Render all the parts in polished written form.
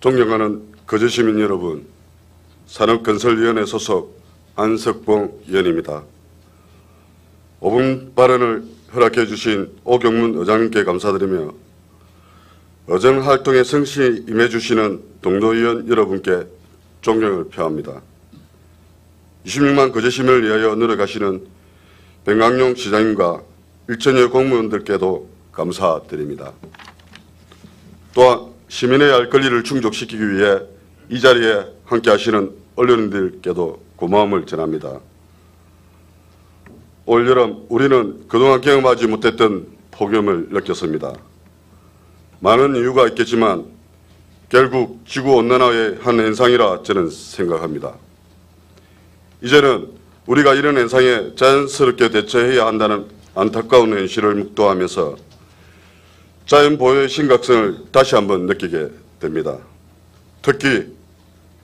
존경하는 거제시민 여러분, 산업건설위원회 소속 안석봉 의원입니다. 5분 발언을 허락해 주신 오경문 의장님께 감사드리며 의정활동에 성실히 임해 주시는 동료의원 여러분께 존경을 표합니다. 26만 거제시민을 위하여 노력하시는 백강용 시장님과 1천여 공무원들께도 감사드립니다. 또한 시민의 알 권리를 충족시키기 위해 이 자리에 함께하시는 언론인들께도 고마움을 전합니다. 올 여름 우리는 그동안 경험하지 못했던 폭염을 느꼈습니다. 많은 이유가 있겠지만 결국 지구온난화의 한 현상이라 저는 생각합니다. 이제는 우리가 이런 현상에 자연스럽게 대처해야 한다는 안타까운 현실을 묵도하면서 자연보호의 심각성을 다시 한번 느끼게 됩니다. 특히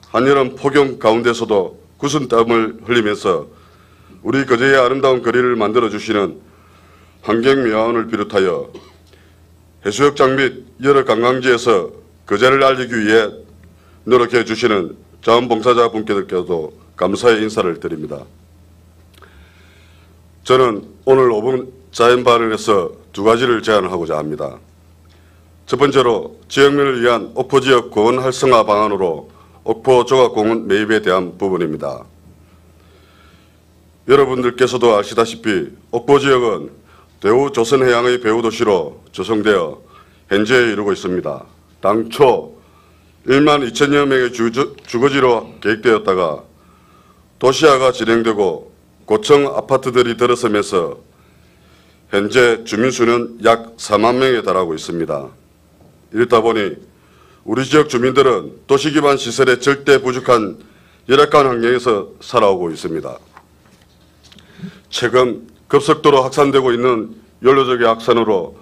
한여름 폭염 가운데서도 굳은 땀을 흘리면서 우리 거제의 아름다운 거리를 만들어주시는 환경미화원을 비롯하여 해수욕장 및 여러 관광지에서 거제를 알리기 위해 노력해 주시는 자원봉사자분께도 감사의 인사를 드립니다. 저는 오늘 5분 자연 발언에서 두 가지를 제안하고자 합니다. 첫 번째로 지역민을 위한 옥포지역 공원 활성화 방안으로 옥포 조각공원 매입에 대한 부분입니다. 여러분들께서도 아시다시피 옥포지역은 대우 조선해양의 배후도시로 조성되어 현재 이루고 있습니다. 당초 1만 2천여 명의 주거지로 계획되었다가 도시화가 진행되고 고층 아파트들이 들어서면서 현재 주민수는 약 4만 명에 달하고 있습니다. 이렇다 보니 우리 지역 주민들은 도시 기반 시설에 절대 부족한 열악한 환경에서 살아오고 있습니다. 최근 급속도로 확산되고 있는 연료적의 확산으로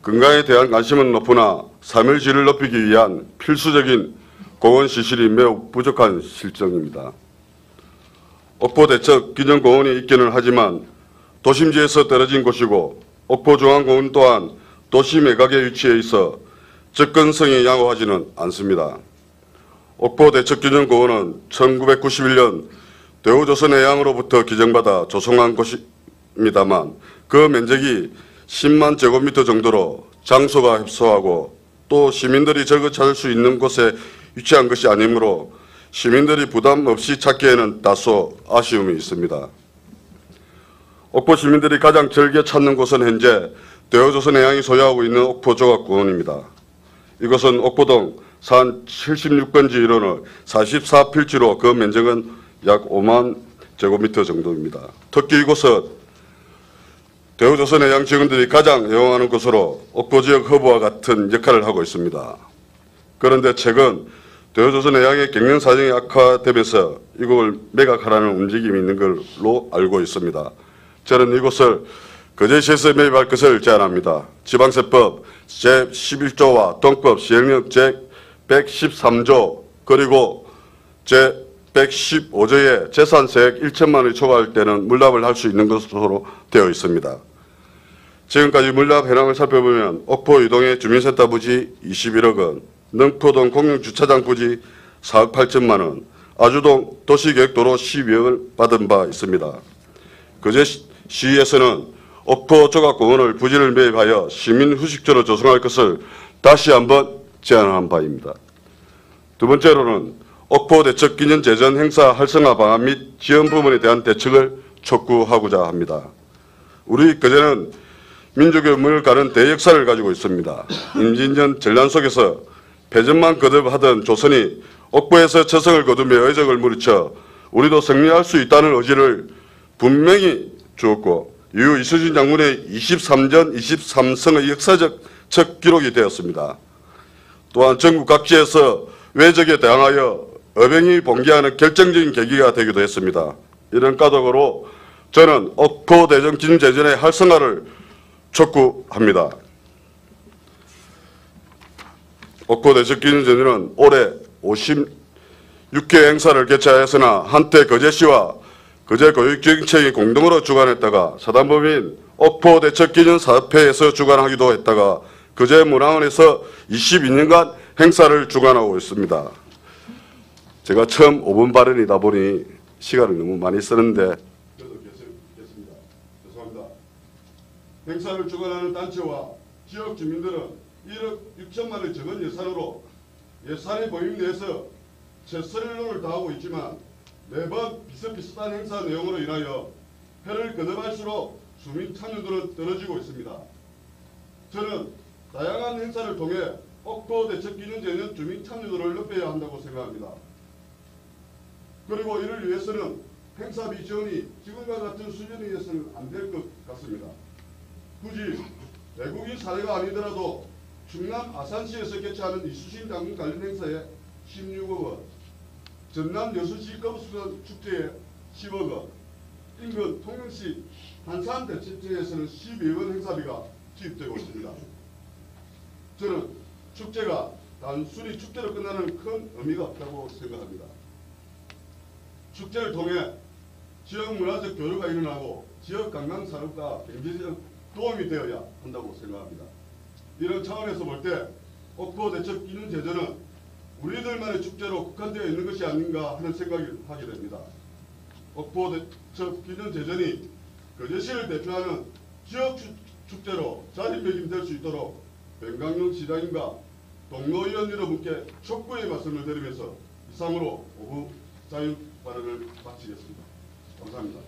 건강에 대한 관심은 높으나 삶의 질을 높이기 위한 필수적인 공원 시설이 매우 부족한 실정입니다. 옥포대척기념공원이 있기는 하지만 도심지에서 떨어진 곳이고 옥포중앙공원 또한 도시 매각에 위치해 있어 접근성이 양호하지는 않습니다. 옥포대척기념공원은 1991년 대우조선해양으로부터 기증받아 조성한 곳입니다만 그 면적이 10만 제곱미터 정도로 장소가 협소하고 또 시민들이 적어 찾을 수 있는 곳에 위치한 것이 아니므로 시민들이 부담 없이 찾기에는 다소 아쉬움이 있습니다. 옥포 시민들이 가장 즐겨 찾는 곳은 현재 대우조선해양이 소유하고 있는 옥포조각공원입니다. 이곳은 옥포동 산 76번지 일원을 44필지로 그 면적은 약 5만 제곱미터 정도입니다. 특히 이곳은 대우조선해양 직원들이 가장 애용하는 곳으로 옥포지역 허브와 같은 역할을 하고 있습니다. 그런데 최근 대우조선해양의 경영 사정이 악화되면서 이곳을 매각하라는 움직임이 있는 걸로 알고 있습니다. 저는 이곳을 거제시에서 매입할 것을 제안합니다. 지방세법 제11조와 동법 시행령 제113조 그리고 제115조에 재산세액 1천만 원이 초과할 때는 물납을 할 수 있는 것으로 되어 있습니다. 지금까지 물납 현황을 살펴보면 옥포 이동의 주민센터 부지 21억 원, 능포동 공용주차장 부지 4억 8천만 원, 아주동 도시계획도로 12억을 받은 바 있습니다. 거제시에서는 옥포 조각공원을 부지를 매입하여 시민 휴식처로 조성할 것을 다시 한번 제안한 바입니다. 두 번째로는 옥포 대척 기념 재전 행사 활성화 방안 및 지원 부분에 대한 대책을 촉구하고자 합니다. 우리 거제는 민족의 문을 가는 대역사를 가지고 있습니다. 임진전 전란 속에서 패전만 거듭하던 조선이 옥포에서 처성을 거두며 의적을 물리쳐 우리도 승리할 수 있다는 의지를 분명히 주었고 이후 이순신 장군의 23전 23성의 역사적 첫 기록이 되었습니다. 또한 전국 각지에서 외적에 대항하여 어병이 봉기하는 결정적인 계기가 되기도 했습니다. 이런 까닭으로 저는 옥포 대전 기념재전의 활성화를 촉구합니다. 옥포 대전 기념재전은 올해 56회 행사를 개최하였으나 한때 거제시와 거제교육정책이 공동으로 주관했다가 사단법인 옥포 대척기념 사업회에서 주관하기도 했다가 거제문화원에서 22년간 행사를 주관하고 있습니다. 제가 처음 5분 발언이다 보니 시간을 너무 많이 쓰는데 계속겠습니다. 죄송합니다. 행사를 주관하는 단체와 지역 주민들은 1억 6천만 원의 적은 예산으로 예산의 범위 내에서 최선을 다하고 있지만 매번 비슷비슷한 행사 내용으로 인하여 해를 거듭할수록 주민 참여도는 떨어지고 있습니다. 저는 다양한 행사를 통해 옥토 대책 기념제는 주민 참여도를 높여야 한다고 생각합니다. 그리고 이를 위해서는 행사비 지원이 지금과 같은 수준이어서는 안 될 것 같습니다. 굳이 외국인 사례가 아니더라도 충남 아산시에서 개최하는 이수신 장군 관련 행사에 16억 원, 전남 여수시 거부수산 축제에 10억 원, 인근 통영시 한산 대축제에서는 12억 원 행사비가 투입되고 있습니다. 저는 축제가 단순히 축제로 끝나는 큰 의미가 없다고 생각합니다. 축제를 통해 지역 문화적 교류가 일어나고 지역 관광 산업과 경제적 도움이 되어야 한다고 생각합니다. 이런 차원에서 볼 때 옥포 대첩 기념 제전은 우리들만의 축제로 국한되어 있는 것이 아닌가 하는 생각을 하게 됩니다. 옥포 대첩 기념 제전이 거제시를 대표하는 지역 축제로 자리매김될 수 있도록 변강용 시장님과 동료의원 여러분께 촉구의 말씀을 드리면서 이상으로 오후 자유 발언을 마치겠습니다. 감사합니다.